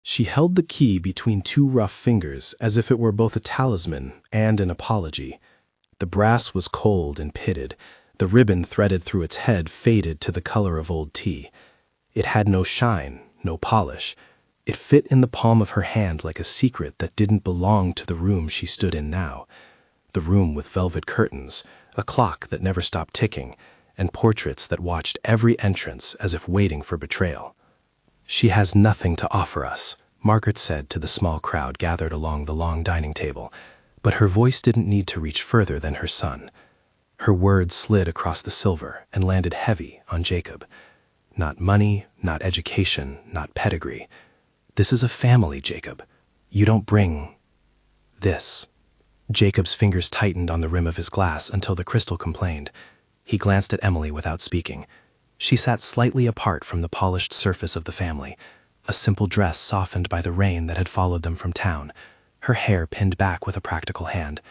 She held the key between two rough fingers as if it were both a talisman and an apology. The brass was cold and pitted. The ribbon threaded through its head faded to the color of old tea. It had no shine, no polish. It fit in the palm of her hand like a secret that didn't belong to the room she stood in now. The room with velvet curtains, a clock that never stopped ticking, and portraits that watched every entrance as if waiting for betrayal. "She has nothing to offer us," Margaret said to the small crowd gathered along the long dining table, but her voice didn't need to reach further than her son. Her words slid across the silver and landed heavy on Jacob. "Not money, not education, not pedigree. This is a family, Jacob. You don't bring this." Jacob's fingers tightened on the rim of his glass until the crystal complained. He glanced at Emily without speaking. She sat slightly apart from the polished surface of the family, a simple dress softened by the rain that had followed them from town, her hair pinned back with a practical hand.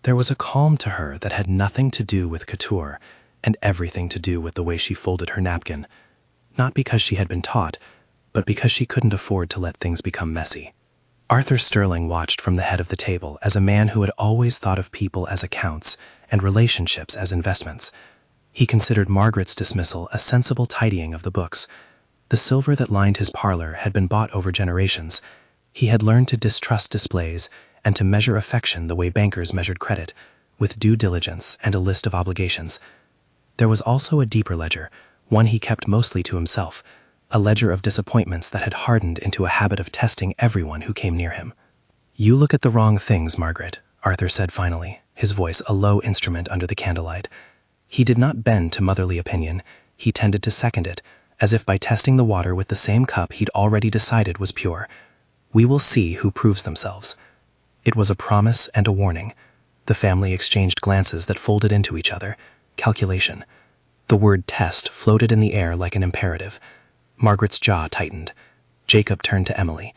There was a calm to her that had nothing to do with couture and everything to do with the way she folded her napkin, not because she had been taught, but because she couldn't afford to let things become messy. Arthur Sterling watched from the head of the table as a man who had always thought of people as accounts and relationships as investments. He considered Margaret's dismissal a sensible tidying of the books. The silver that lined his parlor had been bought over generations. He had learned to distrust displays and to measure affection the way bankers measured credit, with due diligence and a list of obligations. There was also a deeper ledger, one he kept mostly to himself, a ledger of disappointments that had hardened into a habit of testing everyone who came near him. "You look at the wrong things, Margaret," Arthur said finally, his voice a low instrument under the candlelight. He did not bend to motherly opinion, he tended to second it, as if by testing the water with the same cup he'd already decided was pure. "We will see who proves themselves." It was a promise and a warning. The family exchanged glances that folded into each other. Calculation. The word test floated in the air like an imperative. Margaret's jaw tightened. Jacob turned to Emily.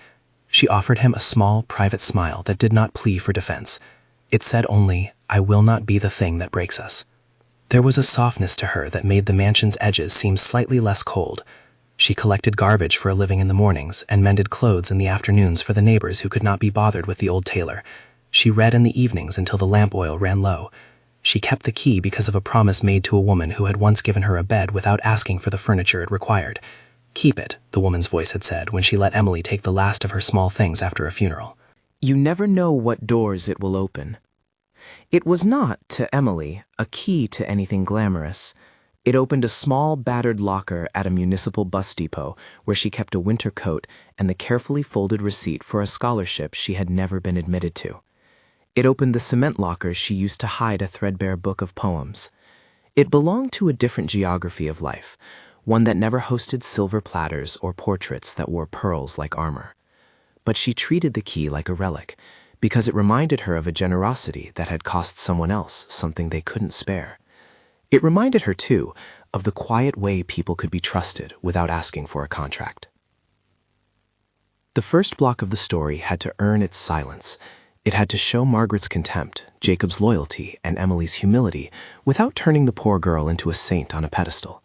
She offered him a small, private smile that did not plea for defense. It said only, "I will not be the thing that breaks us." There was a softness to her that made the mansion's edges seem slightly less cold. She collected garbage for a living in the mornings and mended clothes in the afternoons for the neighbors who could not be bothered with the old tailor. She read in the evenings until the lamp oil ran low. She kept the key because of a promise made to a woman who had once given her a bed without asking for the furniture it required. "Keep it," the woman's voice had said when she let Emily take the last of her small things after a funeral. "You never know what doors it will open." It was not, to Emily, a key to anything glamorous. It opened a small, battered locker at a municipal bus depot where she kept a winter coat and the carefully folded receipt for a scholarship she had never been admitted to. It opened the cement locker she used to hide a threadbare book of poems. It belonged to a different geography of life, one that never hosted silver platters or portraits that wore pearls like armor. But she treated the key like a relic, because it reminded her of a generosity that had cost someone else something they couldn't spare. It reminded her, too, of the quiet way people could be trusted without asking for a contract. The first block of the story had to earn its silence. It had to show Margaret's contempt, Jacob's loyalty, and Emily's humility without turning the poor girl into a saint on a pedestal.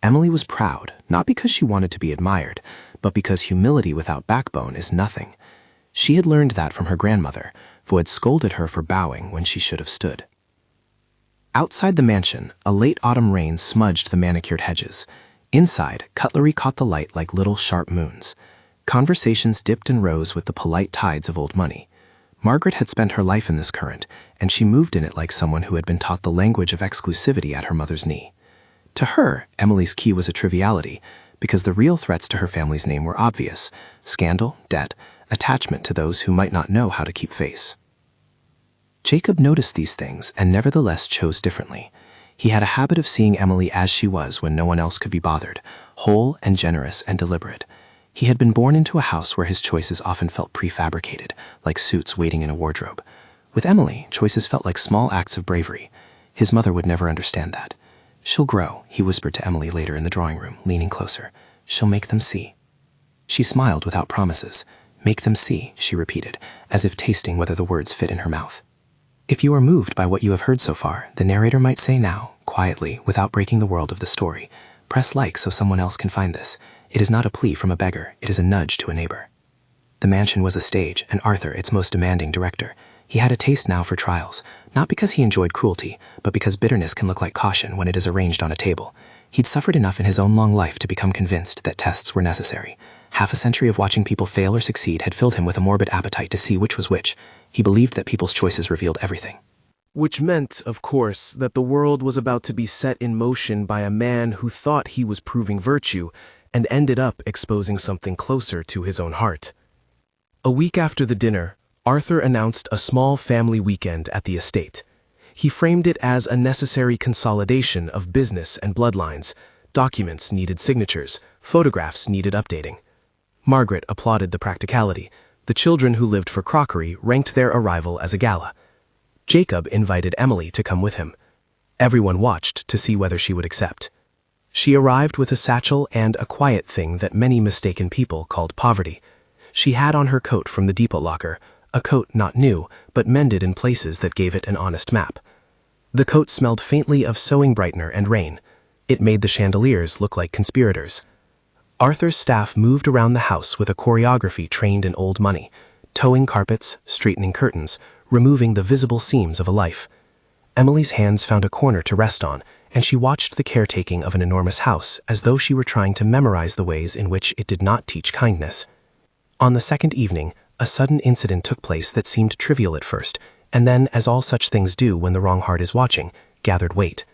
Emily was proud, not because she wanted to be admired, but because humility without backbone is nothing. She had learned that from her grandmother, who had scolded her for bowing when she should have stood. Outside the mansion, a late autumn rain smudged the manicured hedges. Inside, cutlery caught the light like little sharp moons. Conversations dipped and rose with the polite tides of old money. Margaret had spent her life in this current, and she moved in it like someone who had been taught the language of exclusivity at her mother's knee. To her, Emily's key was a triviality, because the real threats to her family's name were obvious: scandal, debt, attachment to those who might not know how to keep face. Jacob noticed these things and nevertheless chose differently. He had a habit of seeing Emily as she was when no one else could be bothered, whole and generous and deliberate. He had been born into a house where his choices often felt prefabricated, like suits waiting in a wardrobe. With Emily, choices felt like small acts of bravery. His mother would never understand that. "She'll grow," he whispered to Emily later in the drawing room, leaning closer. "She'll make them see." She smiled without promises. "Make them see," she repeated, as if tasting whether the words fit in her mouth. If you are moved by what you have heard so far, the narrator might say now, quietly, without breaking the world of the story, "Press like so someone else can find this. It is not a plea from a beggar, it is a nudge to a neighbor." The mansion was a stage, and Arthur its most demanding director. He had a taste now for trials, not because he enjoyed cruelty, but because bitterness can look like caution when it is arranged on a table. He'd suffered enough in his own long life to become convinced that tests were necessary. Half a century of watching people fail or succeed had filled him with a morbid appetite to see which was which. He believed that people's choices revealed everything. Which meant, of course, that the world was about to be set in motion by a man who thought he was proving virtue and ended up exposing something closer to his own heart. A week after the dinner, Arthur announced a small family weekend at the estate. He framed it as a necessary consolidation of business and bloodlines. Documents needed signatures, photographs needed updating. Margaret applauded the practicality. The children who lived for crockery ranked their arrival as a gala. Jacob invited Emily to come with him. Everyone watched to see whether she would accept. She arrived with a satchel and a quiet thing that many mistaken people called poverty. She had on her coat from the depot locker, a coat not new, but mended in places that gave it an honest map. The coat smelled faintly of sewing brightener and rain. It made the chandeliers look like conspirators. Arthur's staff moved around the house with a choreography trained in old money, towing carpets, straightening curtains, removing the visible seams of a life. Emily's hands found a corner to rest on, and she watched the caretaking of an enormous house as though she were trying to memorize the ways in which it did not teach kindness. On the second evening, a sudden incident took place that seemed trivial at first, and then, as all such things do when the wrong heart is watching, gathered weight.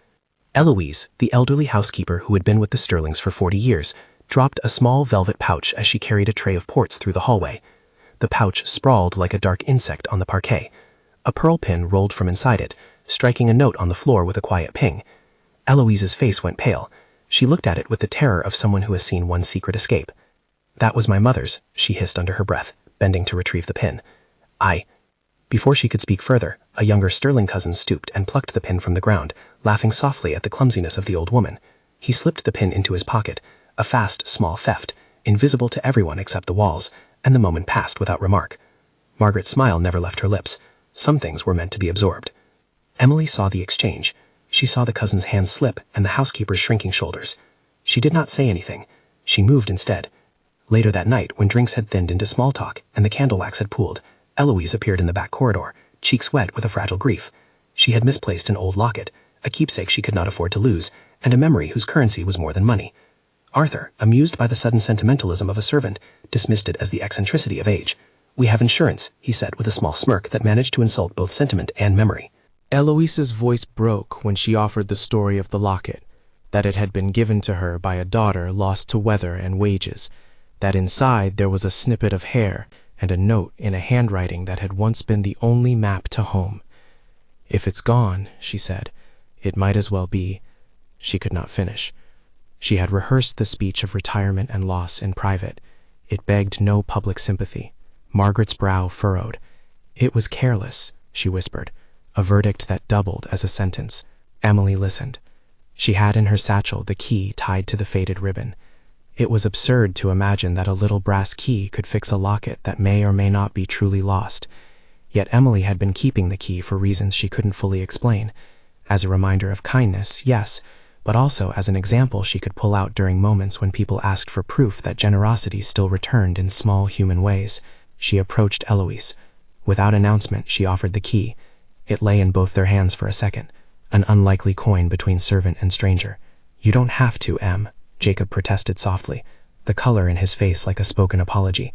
Eloise, the elderly housekeeper who had been with the Sterlings for 40 years, dropped a small velvet pouch as she carried a tray of ports through the hallway. The pouch sprawled like a dark insect on the parquet. A pearl pin rolled from inside it, striking a note on the floor with a quiet ping. Eloise's face went pale. She looked at it with the terror of someone who has seen one's secret escape. "That was my mother's," she hissed under her breath, bending to retrieve the pin. Before she could speak further, a younger Sterling cousin stooped and plucked the pin from the ground, laughing softly at the clumsiness of the old woman. He slipped the pin into his pocket, a fast, small theft, invisible to everyone except the walls, and the moment passed without remark. Margaret's smile never left her lips. Some things were meant to be absorbed. Emily saw the exchange. She saw the cousin's hands slip and the housekeeper's shrinking shoulders. She did not say anything. She moved instead. Later that night, when drinks had thinned into small talk and the candle wax had pooled, Eloise appeared in the back corridor, cheeks wet with a fragile grief. She had misplaced an old locket, a keepsake she could not afford to lose, and a memory whose currency was more than money. Arthur, amused by the sudden sentimentalism of a servant, dismissed it as the eccentricity of age. "We have insurance," he said with a small smirk that managed to insult both sentiment and memory. Eloise's voice broke when she offered the story of the locket, that it had been given to her by a daughter lost to weather and wages, that inside there was a snippet of hair and a note in a handwriting that had once been the only map to home. "If it's gone," she said, "it might as well be." She could not finish. She had rehearsed the speech of retirement and loss in private. It begged no public sympathy. Margaret's brow furrowed. "It was careless," she whispered, a verdict that doubled as a sentence. Emily listened. She had in her satchel the key tied to the faded ribbon. It was absurd to imagine that a little brass key could fix a locket that may or may not be truly lost. Yet Emily had been keeping the key for reasons she couldn't fully explain. As a reminder of kindness, yes, but also as an example she could pull out during moments when people asked for proof that generosity still returned in small human ways. She approached Eloise. Without announcement, she offered the key. It lay in both their hands for a second, an unlikely coin between servant and stranger. "You don't have to, Em," Jacob protested softly, the color in his face like a spoken apology.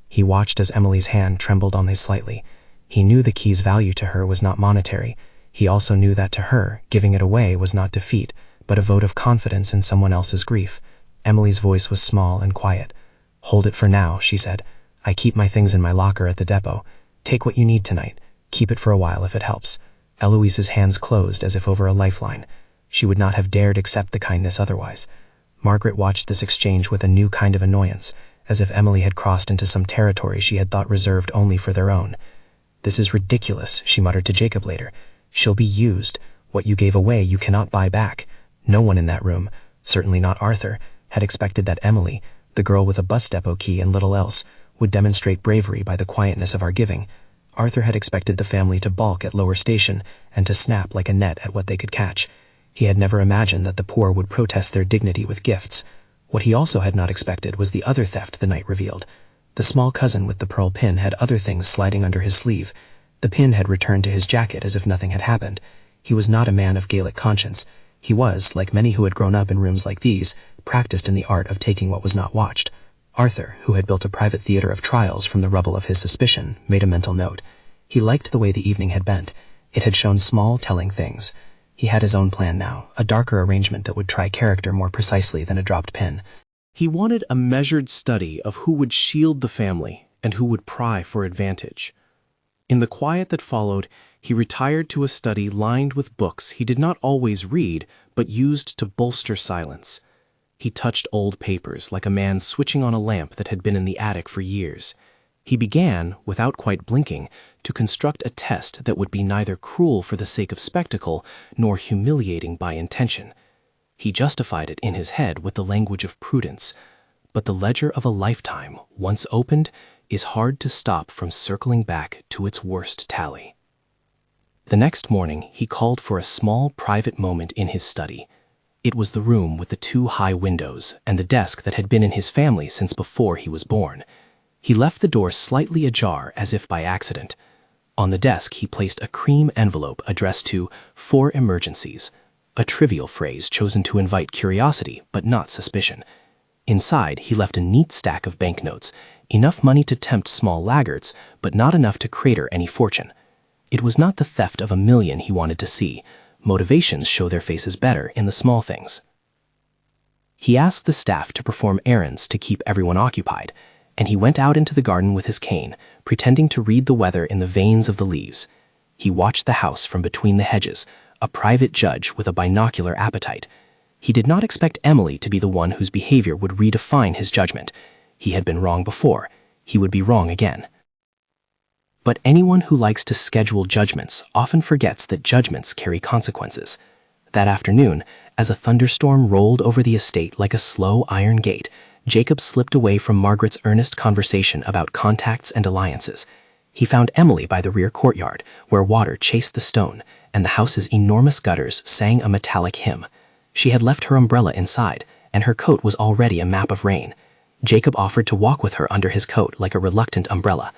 He watched as Emily's hand trembled only slightly. He knew the key's value to her was not monetary. He also knew that to her, giving it away was not defeat, but a vote of confidence in someone else's grief. Emily's voice was small and quiet. "Hold it for now," she said. "I keep my things in my locker at the depot. Take what you need tonight. Keep it for a while if it helps." Eloise's hands closed as if over a lifeline. She would not have dared accept the kindness otherwise. Margaret watched this exchange with a new kind of annoyance, as if Emily had crossed into some territory she had thought reserved only for their own. "This is ridiculous," she muttered to Jacob later. "She'll be used. What you gave away you cannot buy back." No one in that room, certainly not Arthur, had expected that Emily, the girl with a bus depot key and little else, would demonstrate bravery by the quietness of our giving. Arthur had expected the family to balk at lower station and to snap like a net at what they could catch. He had never imagined that the poor would protest their dignity with gifts. What he also had not expected was the other theft the night revealed. The small cousin with the pearl pin had other things sliding under his sleeve. The pin had returned to his jacket as if nothing had happened. He was not a man of Gaelic conscience. He was, like many who had grown up in rooms like these, practiced in the art of taking what was not watched. Arthur, who had built a private theater of trials from the rubble of his suspicion, made a mental note. He liked the way the evening had bent. It had shown small, telling things. He had his own plan now, a darker arrangement that would try character more precisely than a dropped pin. He wanted a measured study of who would shield the family and who would pry for advantage. In the quiet that followed, he retired to a study lined with books he did not always read, but used to bolster silence. He touched old papers like a man switching on a lamp that had been in the attic for years. He began, without quite blinking, to construct a test that would be neither cruel for the sake of spectacle nor humiliating by intention. He justified it in his head with the language of prudence, but the ledger of a lifetime, once opened, is hard to stop from circling back to its worst tally. The next morning, he called for a small private moment in his study. It was the room with the 2 high windows and the desk that had been in his family since before he was born. He left the door slightly ajar as if by accident. On the desk, he placed a cream envelope addressed to "For Emergencies," a trivial phrase chosen to invite curiosity but not suspicion. Inside, he left a neat stack of banknotes, enough money to tempt small laggards, but not enough to crater any fortune. It was not the theft of $1 million he wanted to see. Motivations show their faces better in the small things. He asked the staff to perform errands to keep everyone occupied, and he went out into the garden with his cane, pretending to read the weather in the veins of the leaves. He watched the house from between the hedges, a private judge with a binocular appetite. He did not expect Emily to be the one whose behavior would redefine his judgment. He had been wrong before. He would be wrong again. But anyone who likes to schedule judgments often forgets that judgments carry consequences. That afternoon, as a thunderstorm rolled over the estate like a slow iron gate, Jacob slipped away from Margaret's earnest conversation about contacts and alliances. He found Emily by the rear courtyard, where water chased the stone, and the house's enormous gutters sang a metallic hymn. She had left her umbrella inside, and her coat was already a map of rain. Jacob offered to walk with her under his coat like a reluctant umbrella.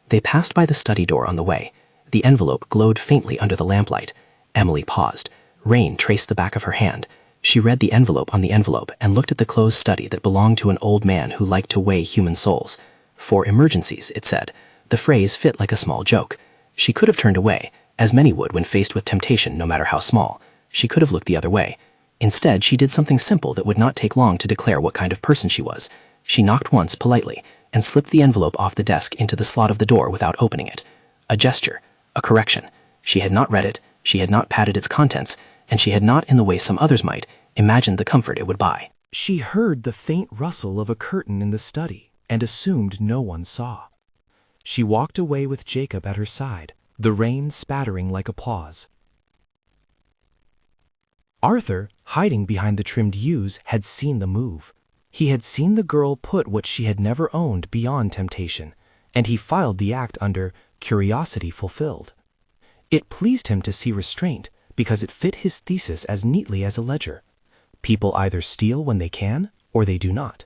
They passed by the study door on the way. The envelope glowed faintly under the lamplight. Emily paused. Rain traced the back of her hand. She read the envelope on the envelope and looked at the closed study that belonged to an old man who liked to weigh human souls. "For emergencies," it said. The phrase fit like a small joke. She could have turned away, as many would when faced with temptation no matter how small. She could have looked the other way. Instead, she did something simple that would not take long to declare what kind of person she was. She knocked once politely and slipped the envelope off the desk into the slot of the door without opening it. A gesture, a correction. She had not read it, she had not padded its contents, and she had not, in the way some others might, imagined the comfort it would buy. She heard the faint rustle of a curtain in the study and assumed no one saw. She walked away with Jacob at her side, the rain spattering like applause. Arthur, hiding behind the trimmed yews, had seen the move. He had seen the girl put what she had never owned beyond temptation, and he filed the act under curiosity fulfilled. It pleased him to see restraint because it fit his thesis as neatly as a ledger. People either steal when they can, or they do not.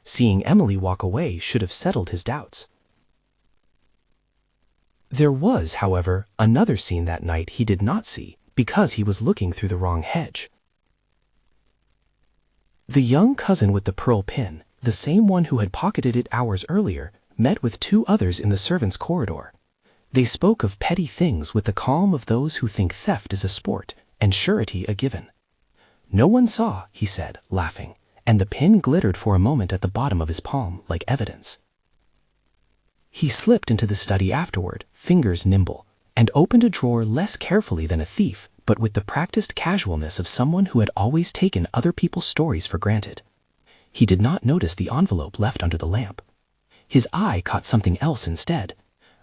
Seeing Emily walk away should have settled his doubts. There was, however, another scene that night he did not see because he was looking through the wrong hedge. The young cousin with the pearl pin, the same one who had pocketed it hours earlier, met with 2 others in the servants' corridor. They spoke of petty things with the calm of those who think theft is a sport and surety a given. No one saw, he said, laughing, and the pin glittered for a moment at the bottom of his palm like evidence. He slipped into the study afterward, fingers nimble, and opened a drawer less carefully than a thief, but with the practiced casualness of someone who had always taken other people's stories for granted. He did not notice the envelope left under the lamp. His eye caught something else instead,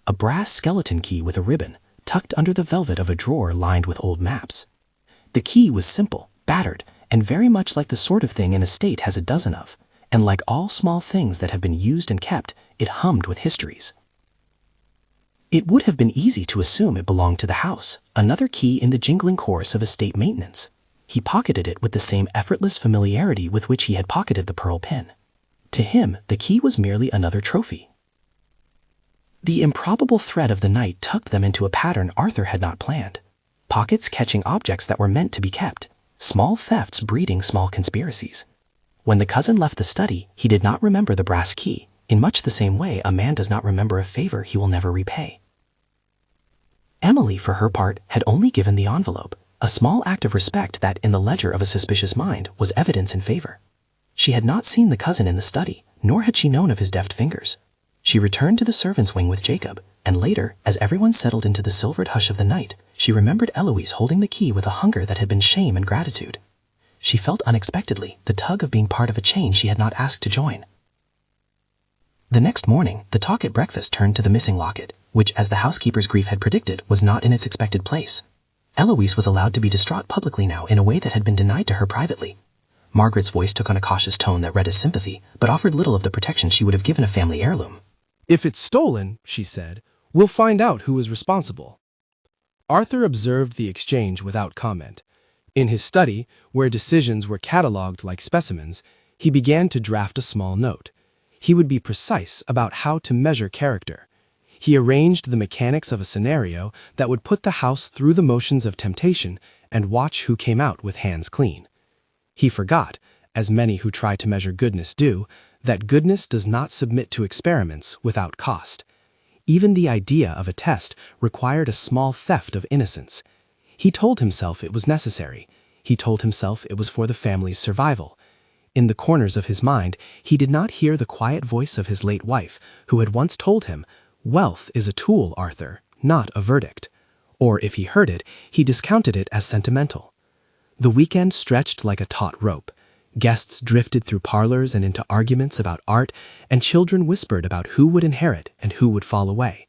a brass skeleton key with a ribbon, tucked under the velvet of a drawer lined with old maps. The key was simple, battered, and very much like the sort of thing an estate has a dozen of, and like all small things that have been used and kept, it hummed with histories. It would have been easy to assume it belonged to the house, another key in the jingling chorus of estate maintenance. He pocketed it with the same effortless familiarity with which he had pocketed the pearl pin. To him, the key was merely another trophy. The improbable thread of the night took them into a pattern Arthur had not planned. Pockets catching objects that were meant to be kept. Small thefts breeding small conspiracies. When the cousin left the study, he did not remember the brass key, in much the same way a man does not remember a favor he will never repay. Emily, for her part, had only given the envelope, a small act of respect that, in the ledger of a suspicious mind, was evidence in favor. She had not seen the cousin in the study, nor had she known of his deft fingers. She returned to the servants' wing with Jacob, and later, as everyone settled into the silvered hush of the night, she remembered Eloise holding the key with a hunger that had been shame and gratitude. She felt unexpectedly the tug of being part of a chain she had not asked to join. The next morning, the talk at breakfast turned to the missing locket, which, as the housekeeper's grief had predicted, was not in its expected place. Eloise was allowed to be distraught publicly now in a way that had been denied to her privately. Margaret's voice took on a cautious tone that read as sympathy, but offered little of the protection she would have given a family heirloom. "If it's stolen," she said, "we'll find out who is responsible." Arthur observed the exchange without comment. In his study, where decisions were catalogued like specimens, he began to draft a small note. He would be precise about how to measure character. He arranged the mechanics of a scenario that would put the house through the motions of temptation and watch who came out with hands clean. He forgot, as many who try to measure goodness do, that goodness does not submit to experiments without cost. Even the idea of a test required a small theft of innocence. He told himself it was necessary. He told himself it was for the family's survival. In the corners of his mind, he did not hear the quiet voice of his late wife, who had once told him, "Wealth is a tool, Arthur, not a verdict." Or if he heard it, he discounted it as sentimental. The weekend stretched like a taut rope. Guests drifted through parlors and into arguments about art, and children whispered about who would inherit and who would fall away.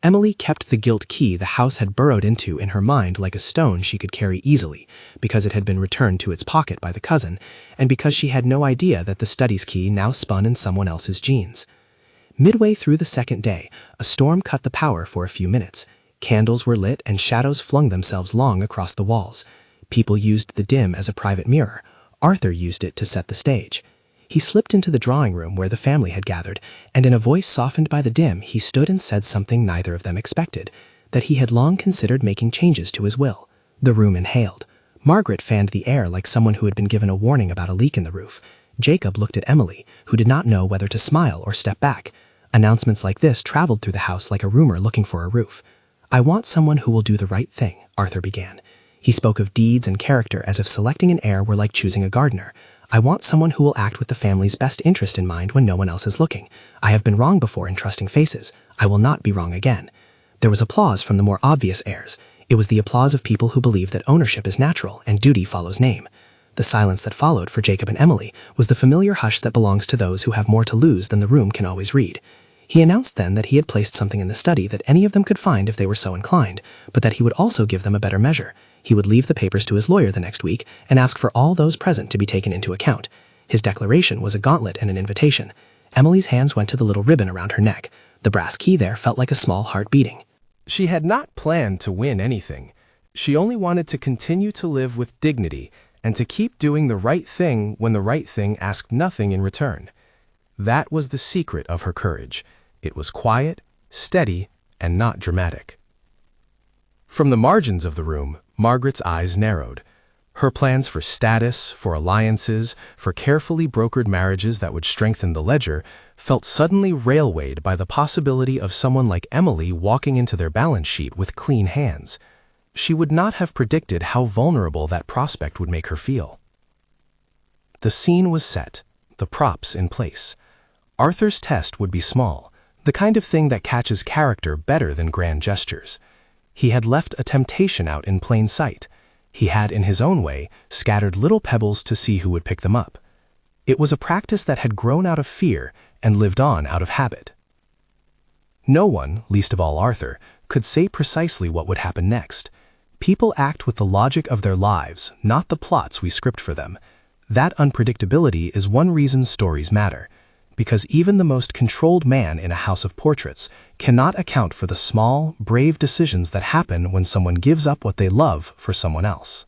Emily kept the gilt key the house had burrowed into in her mind like a stone she could carry easily, because it had been returned to its pocket by the cousin, and because she had no idea that the study's key now spun in someone else's jeans. Midway through the second day, a storm cut the power for a few minutes. Candles were lit and shadows flung themselves long across the walls. People used the dim as a private mirror. Arthur used it to set the stage. He slipped into the drawing room where the family had gathered, and in a voice softened by the dim, he stood and said something neither of them expected, that he had long considered making changes to his will. The room inhaled. Margaret fanned the air like someone who had been given a warning about a leak in the roof. Jacob looked at Emily, who did not know whether to smile or step back. Announcements like this traveled through the house like a rumor looking for a roof. "I want someone who will do the right thing," Arthur began. He spoke of deeds and character as if selecting an heir were like choosing a gardener. "I want someone who will act with the family's best interest in mind when no one else is looking. I have been wrong before in trusting faces. I will not be wrong again." There was applause from the more obvious heirs. It was the applause of people who believe that ownership is natural and duty follows name. The silence that followed for Jacob and Emily was the familiar hush that belongs to those who have more to lose than the room can always read. He announced then that he had placed something in the study that any of them could find if they were so inclined, but that he would also give them a better measure. He would leave the papers to his lawyer the next week and ask for all those present to be taken into account. His declaration was a gauntlet and an invitation. Emily's hands went to the little ribbon around her neck. The brass key there felt like a small heart beating. She had not planned to win anything. She only wanted to continue to live with dignity and to keep doing the right thing when the right thing asked nothing in return. That was the secret of her courage. It was quiet, steady, and not dramatic. From the margins of the room, Margaret's eyes narrowed. Her plans for status, for alliances, for carefully brokered marriages that would strengthen the ledger felt suddenly railwayed by the possibility of someone like Emily walking into their balance sheet with clean hands. She would not have predicted how vulnerable that prospect would make her feel. The scene was set, the props in place. Arthur's test would be small, the kind of thing that catches character better than grand gestures. He had left a temptation out in plain sight. He had, in his own way, scattered little pebbles to see who would pick them up. It was a practice that had grown out of fear and lived on out of habit. No one, least of all Arthur, could say precisely what would happen next. People act with the logic of their lives, not the plots we script for them. That unpredictability is one reason stories matter, because even the most controlled man in a house of portraits cannot account for the small, brave decisions that happen when someone gives up what they love for someone else.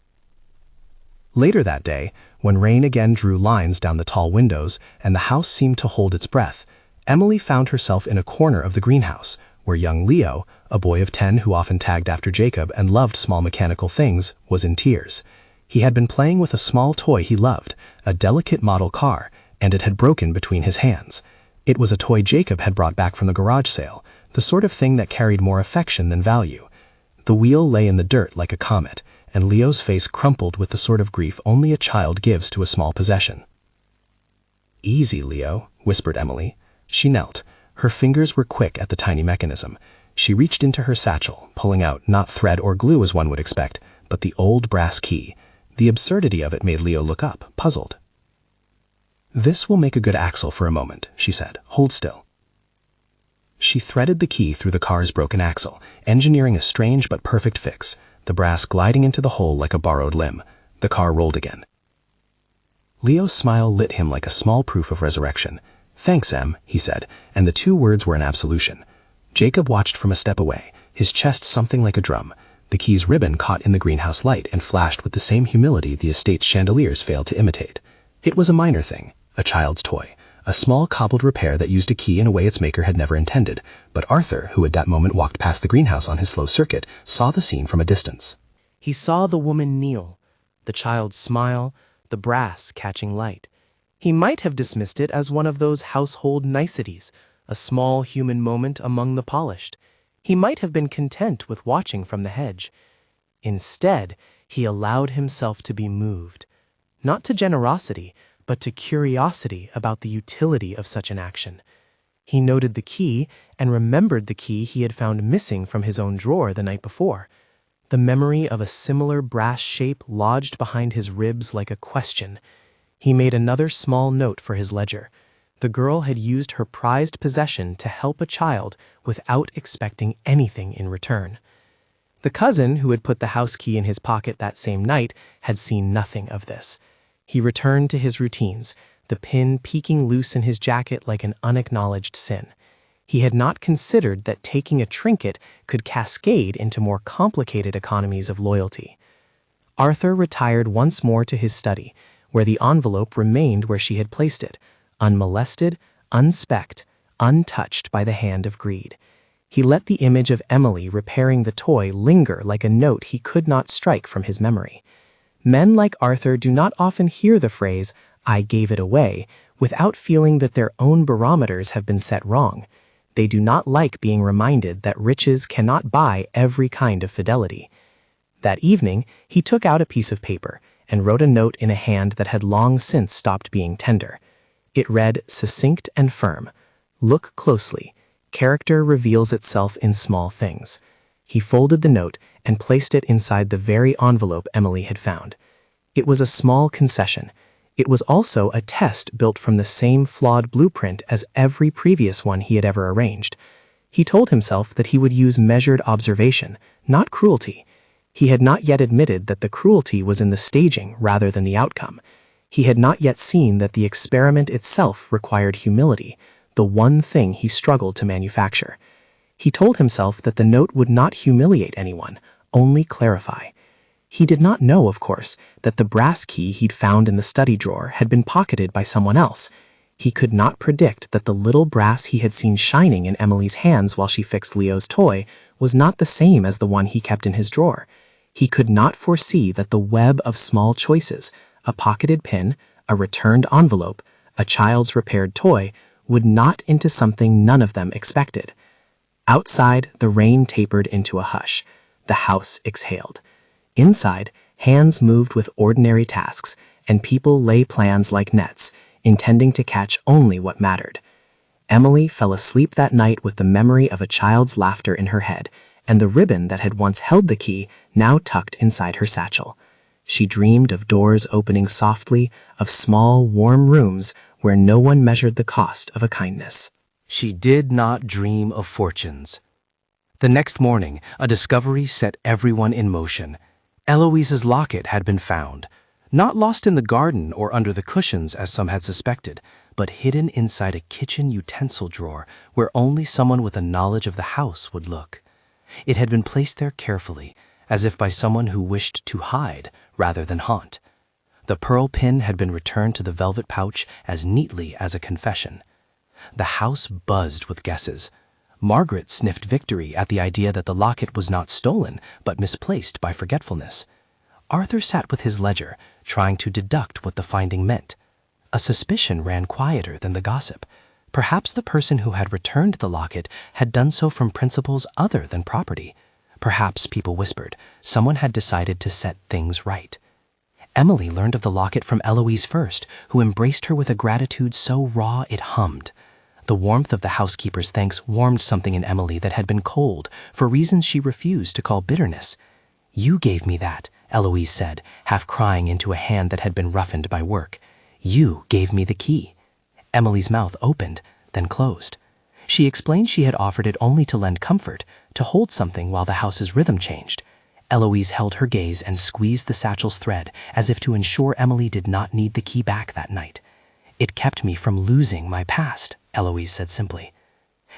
Later that day, when rain again drew lines down the tall windows and the house seemed to hold its breath, Emily found herself in a corner of the greenhouse, where young Leo, a boy of 10 who often tagged after Jacob and loved small mechanical things, was in tears. He had been playing with a small toy he loved, a delicate model car, and it had broken between his hands. It was a toy Jacob had brought back from the garage sale, the sort of thing that carried more affection than value. The wheel lay in the dirt like a comet, and Leo's face crumpled with the sort of grief only a child gives to a small possession. "Easy, Leo," whispered Emily. She knelt. Her fingers were quick at the tiny mechanism. She reached into her satchel, pulling out not thread or glue as one would expect, but the old brass key. The absurdity of it made Leo look up, puzzled. "This will make a good axle for a moment," she said. "Hold still." She threaded the key through the car's broken axle, engineering a strange but perfect fix, the brass gliding into the hole like a borrowed limb. The car rolled again. Leo's smile lit him like a small proof of resurrection. "Thanks, Em," he said, and the two words were an absolution. Jacob watched from a step away, his chest something like a drum. The key's ribbon caught in the greenhouse light and flashed with the same humility the estate's chandeliers failed to imitate. It was a minor thing, a child's toy, a small cobbled repair that used a key in a way its maker had never intended, but Arthur, who at that moment walked past the greenhouse on his slow circuit, saw the scene from a distance. He saw the woman kneel, the child smile, the brass catching light. He might have dismissed it as one of those household niceties, a small human moment among the polished. He might have been content with watching from the hedge. Instead, he allowed himself to be moved, not to generosity, but to curiosity about the utility of such an action. He noted the key and remembered the key he had found missing from his own drawer the night before. The memory of a similar brass shape lodged behind his ribs like a question. He made another small note for his ledger. The girl had used her prized possession to help a child without expecting anything in return. The cousin who had put the house key in his pocket that same night had seen nothing of this. He returned to his routines, the pin peeking loose in his jacket like an unacknowledged sin. He had not considered that taking a trinket could cascade into more complicated economies of loyalty. Arthur retired once more to his study, where the envelope remained where she had placed it, unmolested, unspecked, untouched by the hand of greed. He let the image of Emily repairing the toy linger like a note he could not strike from his memory. Men like Arthur do not often hear the phrase, "I gave it away," without feeling that their own barometers have been set wrong. They do not like being reminded that riches cannot buy every kind of fidelity. That evening, he took out a piece of paper and wrote a note in a hand that had long since stopped being tender. It read, succinct and firm, "Look closely. Character reveals itself in small things." He folded the note and placed it inside the very envelope Emily had found. It was a small concession. It was also a test built from the same flawed blueprint as every previous one he had ever arranged. He told himself that he would use measured observation, not cruelty. He had not yet admitted that the cruelty was in the staging rather than the outcome. He had not yet seen that the experiment itself required humility, the one thing he struggled to manufacture. He told himself that the note would not humiliate anyone, only clarify. He did not know, of course, that the brass key he'd found in the study drawer had been pocketed by someone else. He could not predict that the little brass he had seen shining in Emily's hands while she fixed Leo's toy was not the same as the one he kept in his drawer. He could not foresee that the web of small choices, a pocketed pin, a returned envelope, a child's repaired toy, would knot into something none of them expected. Outside, the rain tapered into a hush. The house exhaled. Inside, hands moved with ordinary tasks, and people lay plans like nets, intending to catch only what mattered. Emily fell asleep that night with the memory of a child's laughter in her head, and the ribbon that had once held the key now tucked inside her satchel. She dreamed of doors opening softly, of small, warm rooms where no one measured the cost of a kindness. She did not dream of fortunes. The next morning, a discovery set everyone in motion. Eloise's locket had been found, not lost in the garden or under the cushions as some had suspected, but hidden inside a kitchen utensil drawer where only someone with a knowledge of the house would look. It had been placed there carefully, as if by someone who wished to hide rather than haunt. The pearl pin had been returned to the velvet pouch as neatly as a confession. The house buzzed with guesses. Margaret sniffed victory at the idea that the locket was not stolen, but misplaced by forgetfulness. Arthur sat with his ledger, trying to deduct what the finding meant. A suspicion ran quieter than the gossip. Perhaps the person who had returned the locket had done so from principles other than property. Perhaps, people whispered, someone had decided to set things right. Emily learned of the locket from Eloise first, who embraced her with a gratitude so raw it hummed. The warmth of the housekeeper's thanks warmed something in Emily that had been cold, for reasons she refused to call bitterness. "You gave me that," Eloise said, half crying into a hand that had been roughened by work. "You gave me the key." Emily's mouth opened, then closed. She explained she had offered it only to lend comfort, to hold something while the house's rhythm changed. Eloise held her gaze and squeezed the satchel's thread, as if to ensure Emily did not need the key back that night. "It kept me from losing my past," Eloise said simply.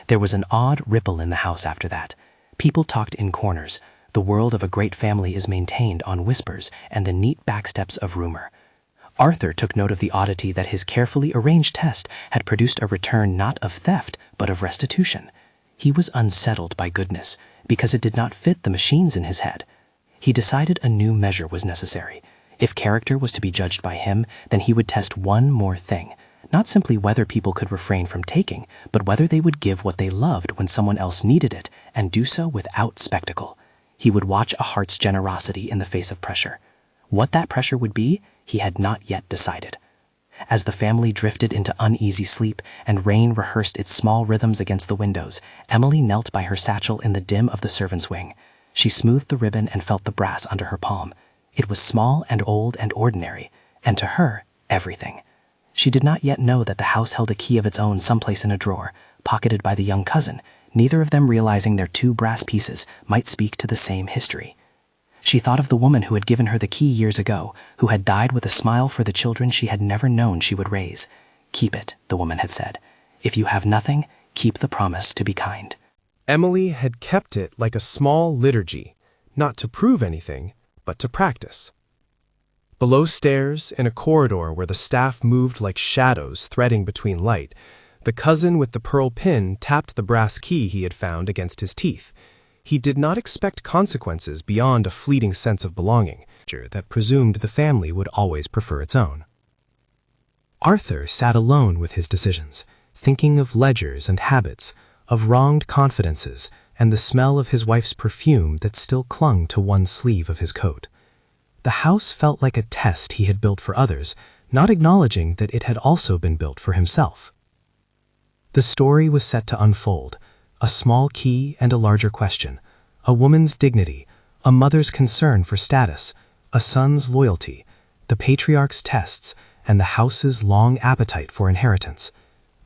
There was an odd ripple in the house after that. People talked in corners. The world of a great family is maintained on whispers and the neat backsteps of rumor. Arthur took note of the oddity that his carefully arranged test had produced a return not of theft, but of restitution. He was unsettled by goodness, because it did not fit the machines in his head. He decided a new measure was necessary. If character was to be judged by him, then he would test one more thing. Not simply whether people could refrain from taking, but whether they would give what they loved when someone else needed it, and do so without spectacle. He would watch a heart's generosity in the face of pressure. What that pressure would be, he had not yet decided. As the family drifted into uneasy sleep and rain rehearsed its small rhythms against the windows, Emily knelt by her satchel in the dim of the servants' wing. She smoothed the ribbon and felt the brass under her palm. It was small and old and ordinary, and to her, everything. She did not yet know that the house held a key of its own someplace in a drawer, pocketed by the young cousin, neither of them realizing their two brass pieces might speak to the same history. She thought of the woman who had given her the key years ago, who had died with a smile for the children she had never known she would raise. "Keep it," the woman had said. "If you have nothing, keep the promise to be kind." Emily had kept it like a small liturgy, not to prove anything, but to practice. Below stairs, in a corridor where the staff moved like shadows threading between light, the cousin with the pearl pin tapped the brass key he had found against his teeth. He did not expect consequences beyond a fleeting sense of belonging, that presumed the family would always prefer its own. Arthur sat alone with his decisions, thinking of ledgers and habits, of wronged confidences, and the smell of his wife's perfume that still clung to one sleeve of his coat. The house felt like a test he had built for others, not acknowledging that it had also been built for himself. The story was set to unfold, a small key and a larger question, a woman's dignity, a mother's concern for status, a son's loyalty, the patriarch's tests, and the house's long appetite for inheritance.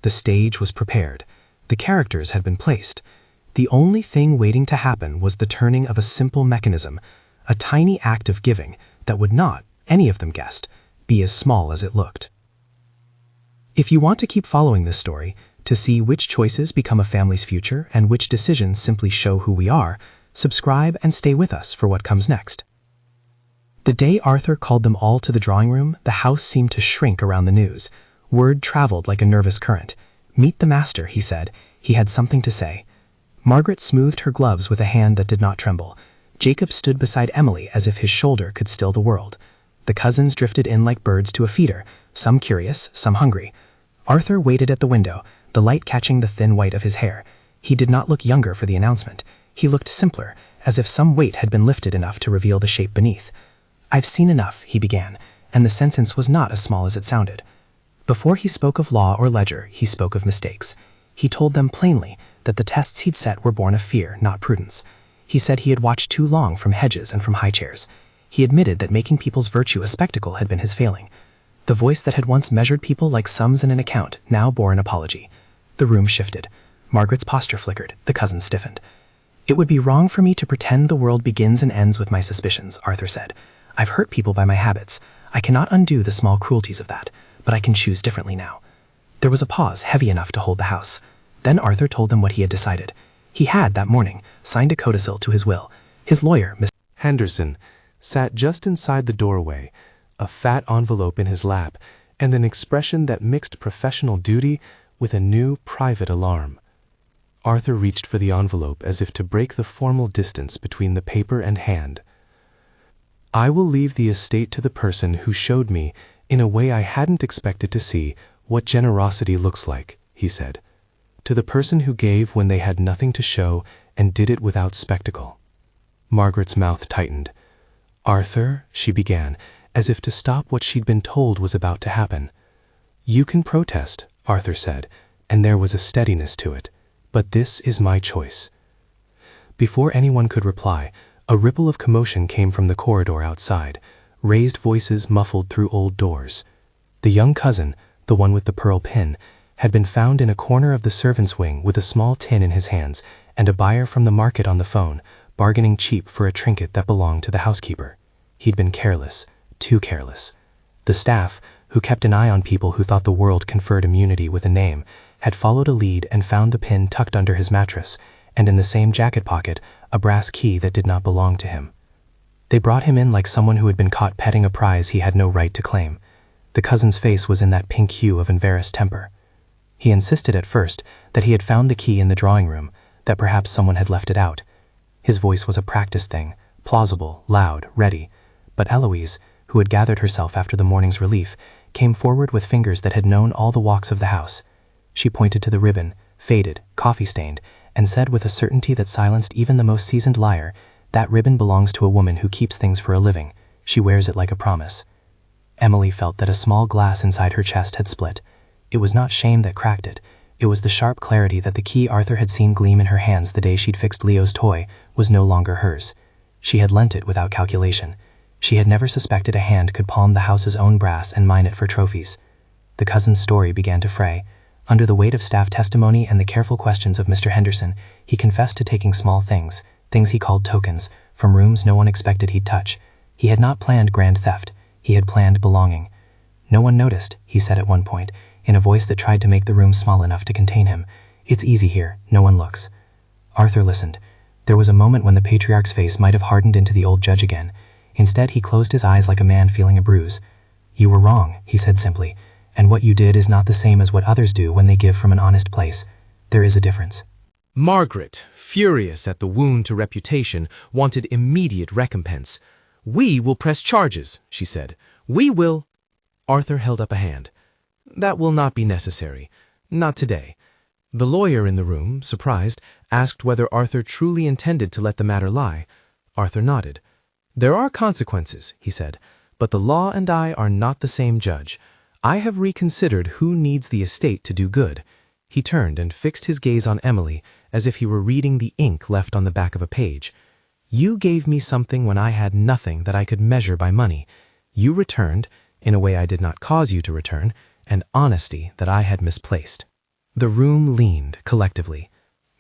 The stage was prepared. The characters had been placed. The only thing waiting to happen was the turning of a simple mechanism, a tiny act of giving that would not, any of them guessed, be as small as it looked. If you want to keep following this story, to see which choices become a family's future and which decisions simply show who we are, subscribe and stay with us for what comes next. The day Arthur called them all to the drawing room, the house seemed to shrink around the news. Word traveled like a nervous current. "Meet the master," he said. He had something to say. Margaret smoothed her gloves with a hand that did not tremble. Jacob stood beside Emily as if his shoulder could still the world. The cousins drifted in like birds to a feeder, some curious, some hungry. Arthur waited at the window, the light catching the thin white of his hair. He did not look younger for the announcement. He looked simpler, as if some weight had been lifted enough to reveal the shape beneath. "I've seen enough," he began, and the sentence was not as small as it sounded. Before he spoke of law or ledger, he spoke of mistakes. He told them plainly that the tests he'd set were born of fear, not prudence. He said he had watched too long from hedges and from high chairs. He admitted that making people's virtue a spectacle had been his failing. The voice that had once measured people like sums in an account now bore an apology. The room shifted. Margaret's posture flickered. The cousin stiffened. "It would be wrong for me to pretend the world begins and ends with my suspicions," Arthur said. "I've hurt people by my habits. I cannot undo the small cruelties of that, but I can choose differently now." There was a pause heavy enough to hold the house. Then Arthur told them what he had decided. He had, that morning, signed a codicil to his will. His lawyer, Mr. Henderson, sat just inside the doorway, a fat envelope in his lap, and an expression that mixed professional duty with a new private alarm. Arthur reached for the envelope as if to break the formal distance between the paper and hand. "I will leave the estate to the person who showed me, in a way I hadn't expected to see, what generosity looks like," he said. "To the person who gave when they had nothing to show and did it without spectacle." Margaret's mouth tightened. "Arthur," she began, as if to stop what she'd been told was about to happen. "You can protest," Arthur said, and there was a steadiness to it. "But this is my choice." Before anyone could reply, a ripple of commotion came from the corridor outside, raised voices muffled through old doors. The young cousin, the one with the pearl pin, had been found in a corner of the servants' wing with a small tin in his hands and a buyer from the market on the phone, bargaining cheap for a trinket that belonged to the housekeeper. He'd been careless, too careless. The staff, who kept an eye on people who thought the world conferred immunity with a name, had followed a lead and found the pin tucked under his mattress, and in the same jacket pocket, a brass key that did not belong to him. They brought him in like someone who had been caught petting a prize he had no right to claim. The cousin's face was in that pink hue of embarrassed temper. He insisted at first that he had found the key in the drawing room, that perhaps someone had left it out. His voice was a practice thing, plausible, loud, ready. But Eloise, who had gathered herself after the morning's relief, came forward with fingers that had known all the walks of the house. She pointed to the ribbon, faded, coffee-stained, and said with a certainty that silenced even the most seasoned liar, "That ribbon belongs to a woman who keeps things for a living. She wears it like a promise." Emily felt that a small glass inside her chest had split. It was not shame that cracked it. It was the sharp clarity that the key Arthur had seen gleam in her hands the day she'd fixed Leo's toy was no longer hers. She had lent it without calculation. She had never suspected a hand could palm the house's own brass and mine it for trophies. The cousin's story began to fray. Under the weight of staff testimony and the careful questions of Mr. Henderson, he confessed to taking small things he called tokens, from rooms no one expected he'd touch. He had not planned grand theft. He had planned belonging. "No one noticed," he said at one point, in a voice that tried to make the room small enough to contain him. "It's easy here. No one looks." Arthur listened. There was a moment when the patriarch's face might have hardened into the old judge again. Instead, he closed his eyes like a man feeling a bruise. "You were wrong," he said simply, "and what you did is not the same as what others do when they give from an honest place. There is a difference." Margaret, furious at the wound to reputation, wanted immediate recompense. "We will press charges," she said. "We will—" Arthur held up a hand. "That will not be necessary. Not today." The lawyer in the room, surprised, asked whether Arthur truly intended to let the matter lie. Arthur nodded. "There are consequences," he said, "but the law and I are not the same judge. I have reconsidered who needs the estate to do good." He turned and fixed his gaze on Emily as if he were reading the ink left on the back of a page. "You gave me something when I had nothing that I could measure by money. You returned, in a way I did not cause you to return, an honesty that I had misplaced." The room leaned collectively.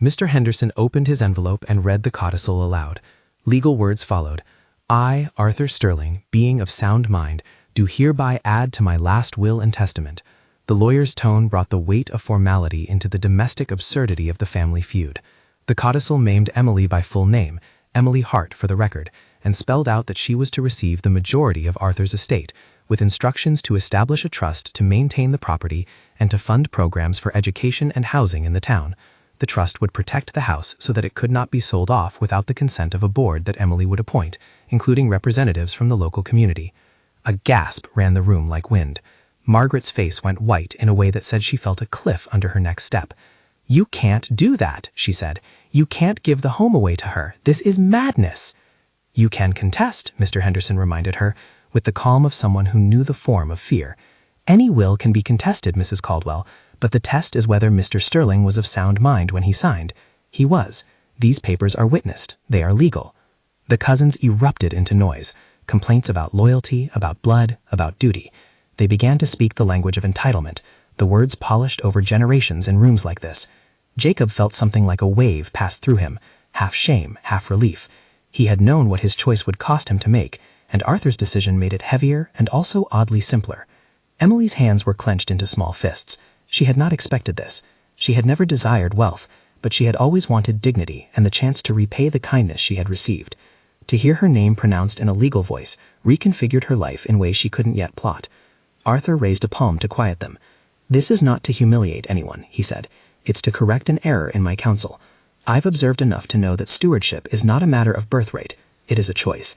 Mr. Henderson opened his envelope and read the codicil aloud. Legal words followed. "I, Arthur Sterling, being of sound mind, do hereby add to my last will and testament." The lawyer's tone brought the weight of formality into the domestic absurdity of the family feud. The codicil named Emily by full name, Emily Hart for the record, and spelled out that she was to receive the majority of Arthur's estate, with instructions to establish a trust to maintain the property and to fund programs for education and housing in the town. The trust would protect the house so that it could not be sold off without the consent of a board that Emily would appoint, including representatives from the local community. A gasp ran the room like wind. Margaret's face went white in a way that said she felt a cliff under her next step. "You can't do that," she said. "You can't give the home away to her. This is madness." "You can contest," Mr. Henderson reminded her, with the calm of someone who knew the form of fear. "Any will can be contested, Mrs. Caldwell, but the test is whether Mr. Sterling was of sound mind when he signed. He was. These papers are witnessed. They are legal." The cousins erupted into noise, complaints about loyalty, about blood, about duty. They began to speak the language of entitlement, the words polished over generations in rooms like this. Jacob felt something like a wave pass through him, half shame, half relief. He had known what his choice would cost him to make, and Arthur's decision made it heavier and also oddly simpler. Emily's hands were clenched into small fists. She had not expected this. She had never desired wealth, but she had always wanted dignity and the chance to repay the kindness she had received. To hear her name pronounced in a legal voice reconfigured her life in ways she couldn't yet plot. Arthur raised a palm to quiet them. "This is not to humiliate anyone," he said. It's to correct an error in my counsel. I've observed enough to know that stewardship is not a matter of birthright. It is a choice.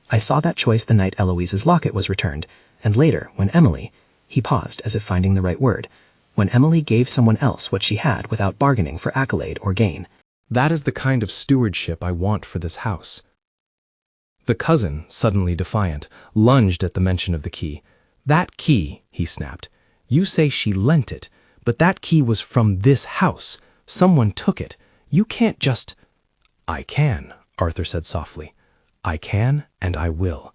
I saw that choice the night Eloise's locket was returned, and later, when Emily—" he paused as if finding the right word— "when Emily gave someone else what she had without bargaining for accolade or gain." That is the kind of stewardship I want for this house. The cousin, suddenly defiant, lunged at the mention of the key. "That key," he snapped. "You say she lent it, but that key was from this house. Someone took it. You can't just—" "I can," Arthur said softly. "I can and I will.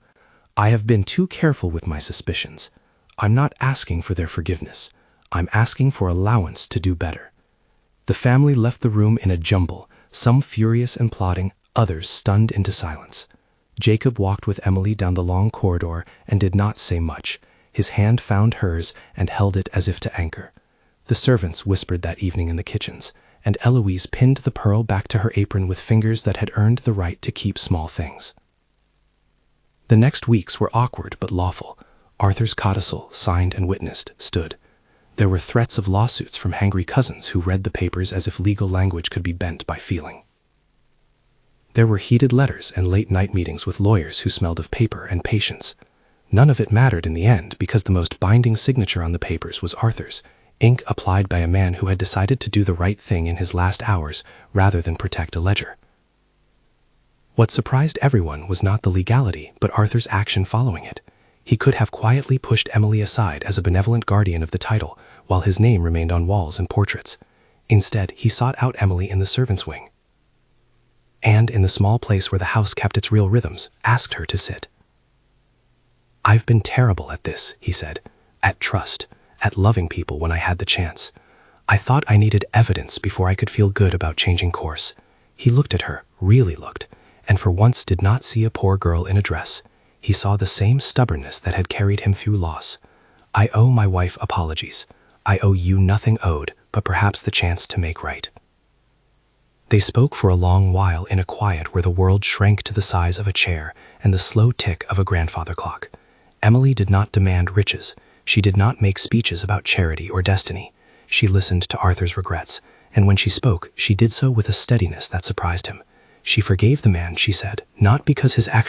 I have been too careful with my suspicions. I'm not asking for their forgiveness. I'm asking for allowance to do better." The family left the room in a jumble, some furious and plotting, others stunned into silence. Jacob walked with Emily down the long corridor and did not say much. His hand found hers and held it as if to anchor. The servants whispered that evening in the kitchens, and Eloise pinned the pearl back to her apron with fingers that had earned the right to keep small things. The next weeks were awkward but lawful. Arthur's codicil, signed and witnessed, stood. There were threats of lawsuits from hangry cousins who read the papers as if legal language could be bent by feeling. There were heated letters and late-night meetings with lawyers who smelled of paper and patience. None of it mattered in the end because the most binding signature on the papers was Arthur's, ink applied by a man who had decided to do the right thing in his last hours rather than protect a ledger. What surprised everyone was not the legality, but Arthur's action following it. He could have quietly pushed Emily aside as a benevolent guardian of the title, while his name remained on walls and portraits. Instead, he sought out Emily in the servants' wing, and in the small place where the house kept its real rhythms, asked her to sit. "I've been terrible at this," he said, "at trust, at loving people when I had the chance. I thought I needed evidence before I could feel good about changing course." He looked at her, really looked, and for once did not see a poor girl in a dress. He saw the same stubbornness that had carried him through loss. "I owe my wife apologies. I owe you nothing owed, but perhaps the chance to make right." They spoke for a long while in a quiet where the world shrank to the size of a chair and the slow tick of a grandfather clock. Emily did not demand riches. She did not make speeches about charity or destiny. She listened to Arthur's regrets, and when she spoke, she did so with a steadiness that surprised him. She forgave the man, she said, not because his actions